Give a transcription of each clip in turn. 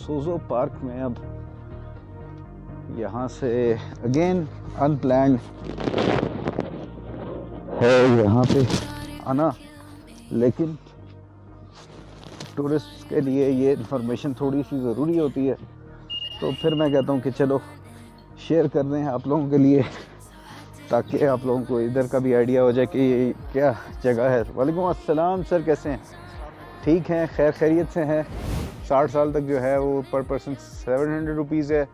सोजो park में अब यहाँ से अगेन अनप्लान्ड है यहाँ पे आना, लेकिन टूरिस्ट के लिए ये इन्फॉर्मेशन थोड़ी सी ज़रूरी होती है, तो फिर मैं कहता हूँ कि चलो शेयर कर दें आप लोगों के लिए, ताकि आप लोगों को इधर का भी आइडिया हो जाए कि ये क्या जगह है। वालेकुम अस्सलाम सर, कैसे हैं? ठीक हैं, खैर खैरियत से हैं। 60 साल तक जो है वो पर पर्सन 700 रुपीज़ है,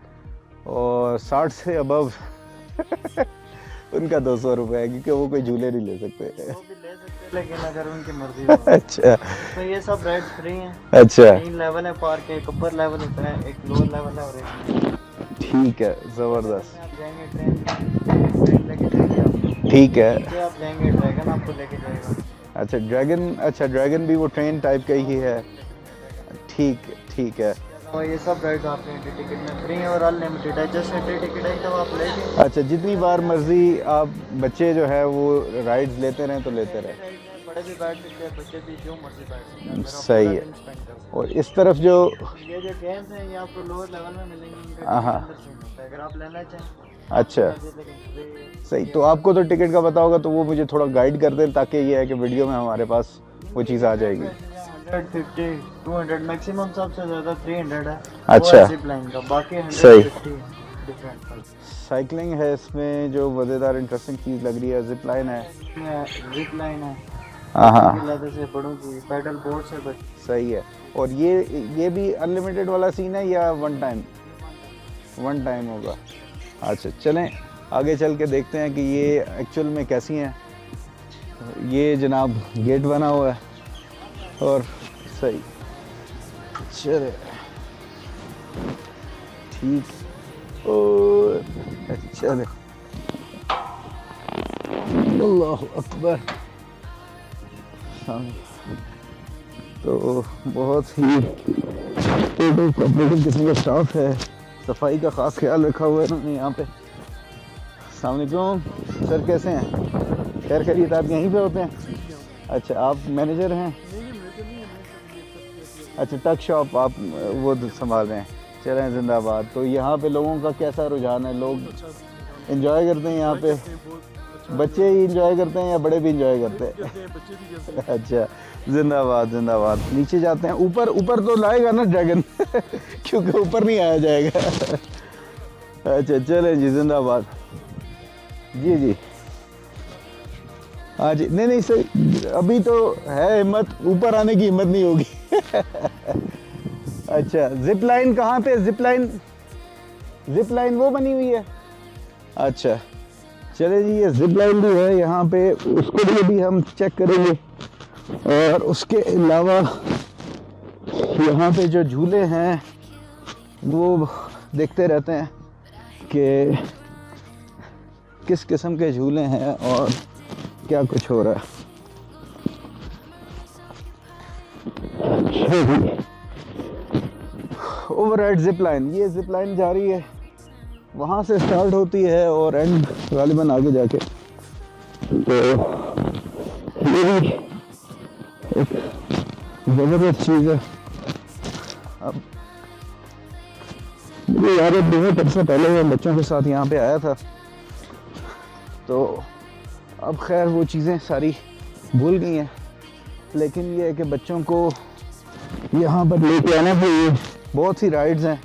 और 60 से अबव उनका 200 रुपये है, क्योंकि वो कोई झूले नहीं ले सकते। वो भी ले सकते लेकिन अगर उनकी मर्जी हो। अच्छा, तो ये सब राइड्स फ्री हैं। अच्छा, 3 लेवल है पार्क के, एक अपर लेवल होता है, एक लोअर लेवल है और एक। ठीक है, ज़बरदस्त। आप जाएंगे ट्रेन लेके जाएगी आपको। ठीक है, नीचे आप जाएंगे ड्रैगन आपको लेके जाएगा। अच्छा ड्रैगन, अच्छा ड्रैगन भी वो ट्रेन टाइप का ही है। ठीक, ठीक है। और ये सब राइड्स आपके एंट्री टिकट में फ्री है और अनलिमिटेड है। जस्ट एंट्री टिकट है, तब आप लेके अच्छा, जितनी बार मर्जी आप बच्चे जो है वो राइड्स लेते रहें तो लेते रहें। बड़े भी बैठ सकते हैं, बच्चे भी जो मर्जी बैठ सकते हैं। सही है। और इस तरफ जो ये जो गेम्स हैं ये आपको लोअर लेवल में मिलेंगे। हाँ, अगर आप लेना चाहें। अच्छा सही। तो आपको तो टिकट का पता होगा, तो वो मुझे थोड़ा गाइड कर दें, ताकि ये है कि वीडियो में हमारे पास वो चीज़ आ जाएगी। 150, 200 मैक्सिमम, सबसे ज़्यादा 300 है। अच्छा, जिप लाइन का, बाकी 150 डिफरेंट। साइकिलिंग है इसमें, जो मज़ेदार इंटरेस्टिंग चीज़ लग रही है जिप लाइन है। जिप लाइन है, हाँ, लेदर से बड़ों की, पैडल बोर्ड से बच। सही है। और ये भी अनलिमिटेड वाला सीन है या वन टाइम होगा? अच्छा, चलें आगे चल के देखते हैं कि ये एक्चुअल में कैसी हैं। ये जनाब गेट बना हुआ है, और सही चले, ठीक। और चले, अल्लाहु अकबर। तो बहुत ही टोटल कॉपरेटिव किस्म का स्टाफ है, सफाई का ख़ास ख्याल रखा हुआ है इन्होंने यहाँ पे। अस्सलाम वालेकुम सर, कैसे हैं? खैर खैरियत, आप यहीं पे होते हैं? अच्छा, आप मैनेजर हैं? अच्छा, टक शॉप आप वो संभाल रहे हैं। चलें, जिंदाबाद। तो यहाँ पे लोगों का कैसा रुझान है? लोग एंजॉय करते हैं यहाँ पे? बच्चे ही एंजॉय करते हैं या बड़े भी एंजॉय करते हैं? अच्छा, जिंदाबाद जिंदाबाद। नीचे जाते हैं, ऊपर तो लाएगा ना ड्रैगन क्योंकि ऊपर नहीं आया जाएगा। अच्छा, चलें जी, जिंदाबाद। जी, हाँ जी, नहीं सर, अभी तो है हिम्मत, ऊपर आने की हिम्मत नहीं होगी। अच्छा, जिप लाइन कहाँ पे? जिप लाइन वो बनी हुई है। अच्छा, चले जी, ये जिप लाइन भी है यहाँ पे, उसको भी हम चेक करेंगे। और उसके अलावा यहाँ पे जो झूले हैं वो देखते रहते हैं कि किस किस्म के झूले हैं और क्या कुछ हो रहा है। ओवरहेड जिप लाइन, ये जिप लाइन जा रही है, वहाँ से स्टार्ट होती है और एंड गालिबन आगे जाके। तो ये भी एक ज़बरदस्त चीज़ है। अब मुझे याद है बहुत अर्सा पहले मैं बच्चों के साथ यहाँ पे आया था, तो अब खैर वो चीज़ें सारी भूल गई हैं, लेकिन ये है कि बच्चों को यहाँ पर लेके आना चाहिए। बहुत सी राइड्स हैं,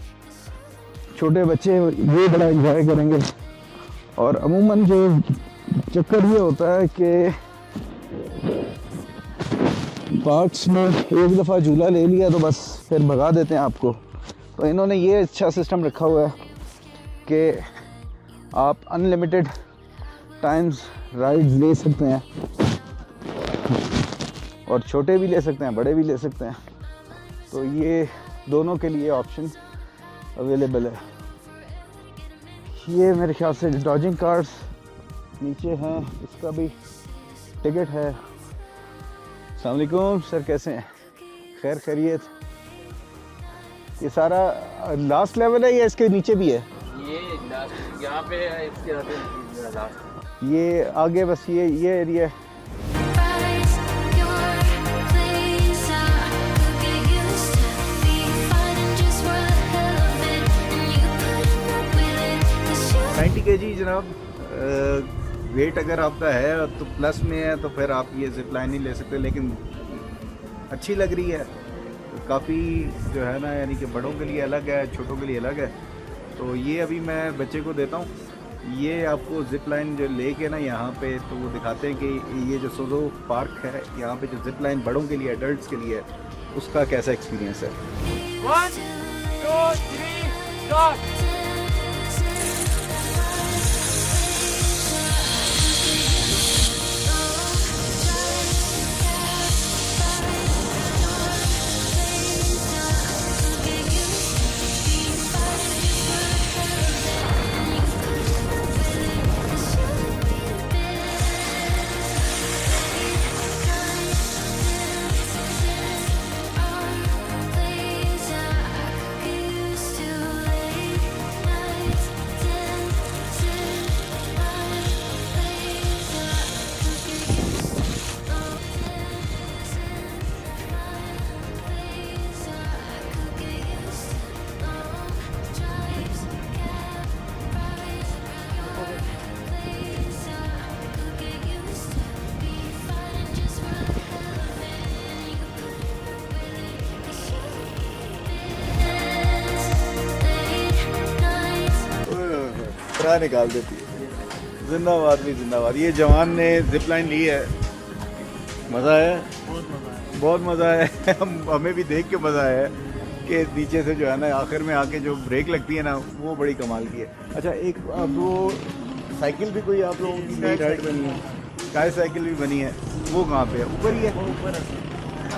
छोटे बच्चे ये बड़ा एंजॉय करेंगे। और अमूमन जो चक्कर ये होता है कि पार्क्स में एक दफ़ा झूला ले लिया तो बस फिर भगा देते हैं आपको। तो इन्होंने ये अच्छा सिस्टम रखा हुआ है कि आप अनलिमिटेड टाइम्स राइड्स ले सकते हैं, और छोटे भी ले सकते हैं, बड़े भी ले सकते हैं। तो ये दोनों के लिए ऑप्शन अवेलेबल है। ये मेरे ख्याल से डॉजिंग कार्ड्स नीचे हैं, इसका भी टिकट है। अस्सलाम वालेकुम सर, कैसे हैं? खैर खैरियत। ये सारा लास्ट लेवल है या इसके नीचे भी है? ये लास्ट यहाँ पे है, इसके आगे लास्ट। ये आगे बस ये एरिया है। 90 kg जनाब। वेट अगर आपका है तो प्लस में है तो फिर आप ये जिप लाइन नहीं ले सकते, लेकिन अच्छी लग रही है काफ़ी जो है ना, यानी कि बड़ों के लिए अलग है, छोटों के लिए अलग है। तो ये अभी मैं बच्चे को देता हूँ। ये आपको जिप लाइन जो लेके ना यहाँ पे, तो वो दिखाते हैं कि ये जो सोजो पार्क है, यहाँ पे जो जिप लाइन बड़ों के लिए, एडल्ट्स के लिए है, उसका कैसा एक्सपीरियंस है। 1, 2, 3, start! तरह निकाल देती है। जिंदाबाद भी जिंदाबाद। ये जवान ने जिप लाइन ली है, मज़ा आया, बहुत मज़ा आया। हमें भी देख के मज़ा आया कि नीचे से जो है ना, आखिर में आके जो ब्रेक लगती है ना, वो बड़ी कमाल की है। अच्छा, एक अब वो साइकिल भी कोई आप लोगों की नई राइड बनी है, स्काई साइकिल भी बनी है, वो कहाँ पे है? ऊपर ही है, ऊपर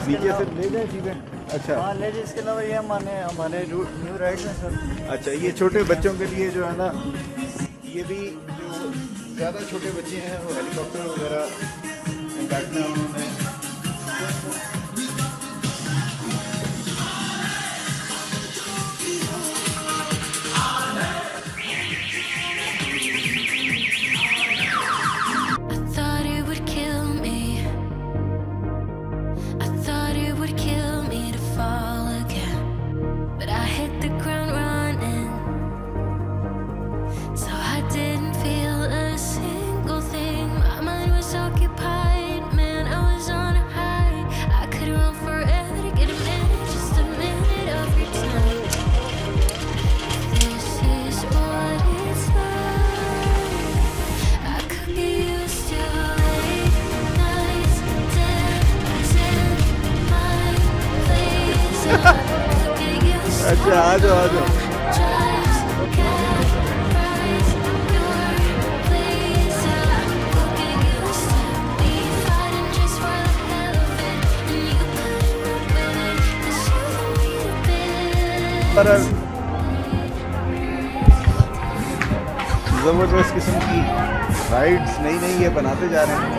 नीचे से ले जाए सीधे? अच्छा हाँ ले जाए। इसके अलावा ये हमारे न्यू राइड में सर। अच्छा, ये छोटे बच्चों के लिए जो है ना, ये भी जो ज़्यादा छोटे बच्चे हैं वो हेलीकॉप्टर वगैरह बैठना है उन्होंने। अच्छा, आ जाओ आ जाओ। ज़बरदस्त किस्म की राइड्स नई नई ये बनाते जा रहे हैं।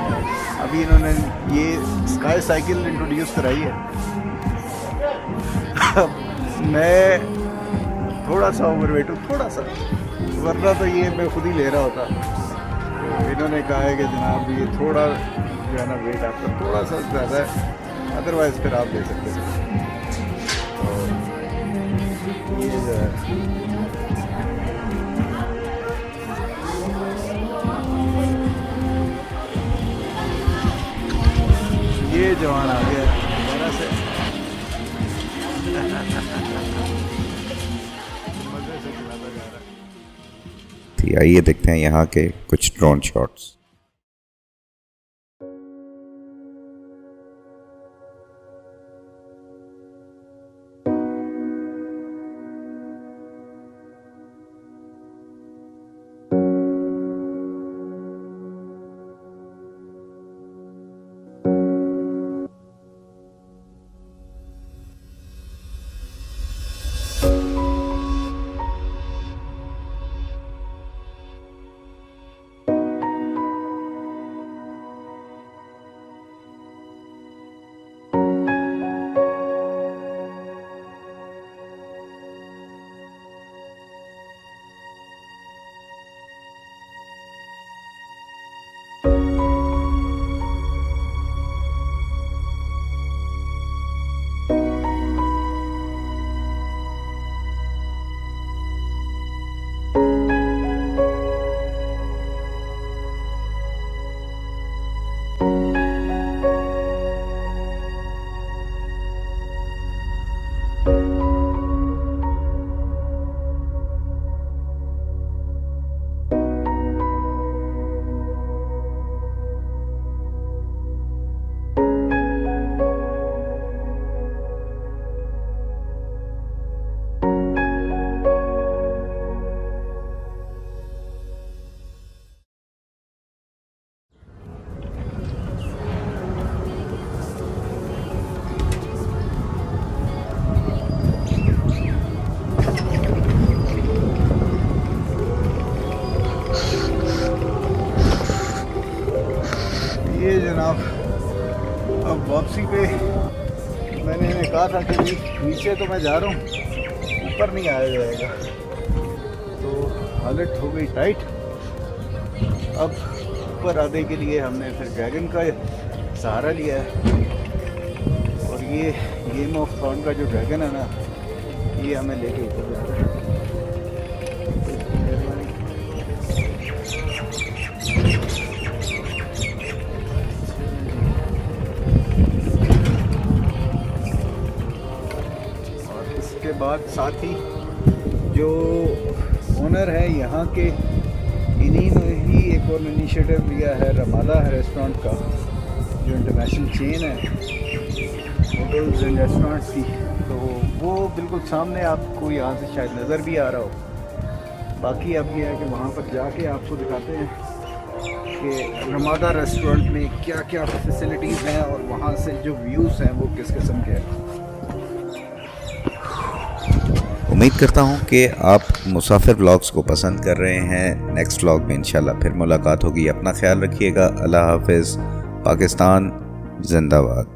अभी इन्होंने ये स्काई साइकिल इंट्रोड्यूस कराई है। मैं थोड़ा सा ओवरवेट हूँ, थोड़ा सा, वरना तो ये मैं खुद ही ले रहा होता। तो इन्होंने कहा है कि जनाब ये थोड़ा जो है ना वेट आपका थोड़ा सा ज़्यादा है, अदरवाइज़ फिर आप ले सकते हैं। तो ये जो है ये जवान आ गया दोबारा से। मजे से खिलाता जा रहा है। आइए देखते हैं यहाँ के कुछ ड्रोन शॉट्स। उसी पे मैंने इन्हें कहा था कि नीचे तो मैं जा रहा हूँ, ऊपर नहीं आया जाएगा, तो हालत हो गई टाइट। अब ऊपर आने के लिए हमने फिर ड्रैगन का सहारा लिया है, और ये गेम ऑफ थ्रोन का जो ड्रैगन है ना, ये हमें लेके ऊपर जा रहा है। और इसके बाद साथ ही जो ओनर है यहाँ के, इन्हीं ने ही एक और इनिशिएटिव लिया है रमादा रेस्टोरेंट का, जो इंटरनेशनल चेन है होटल्स एंड रेस्टोरेंट्स की। तो वो बिल्कुल सामने आपको यहाँ से शायद नज़र भी आ रहा हो। बाकी अब ये है कि वहाँ पर जाके आपको दिखाते हैं कि रमादा रेस्टोरेंट में क्या क्या फैसिलिटीज़ हैं और वहाँ से जो व्यूज़ हैं वो किस किस्म के हैं। उम्मीद करता हूँ कि आप मुसाफिर व्लॉग्स को पसंद कर रहे हैं। नेक्स्ट व्लॉग में इंशाल्लाह फिर मुलाकात होगी। अपना ख्याल रखिएगा। अल्लाह हाफिज़। पाकिस्तान जिंदाबाद।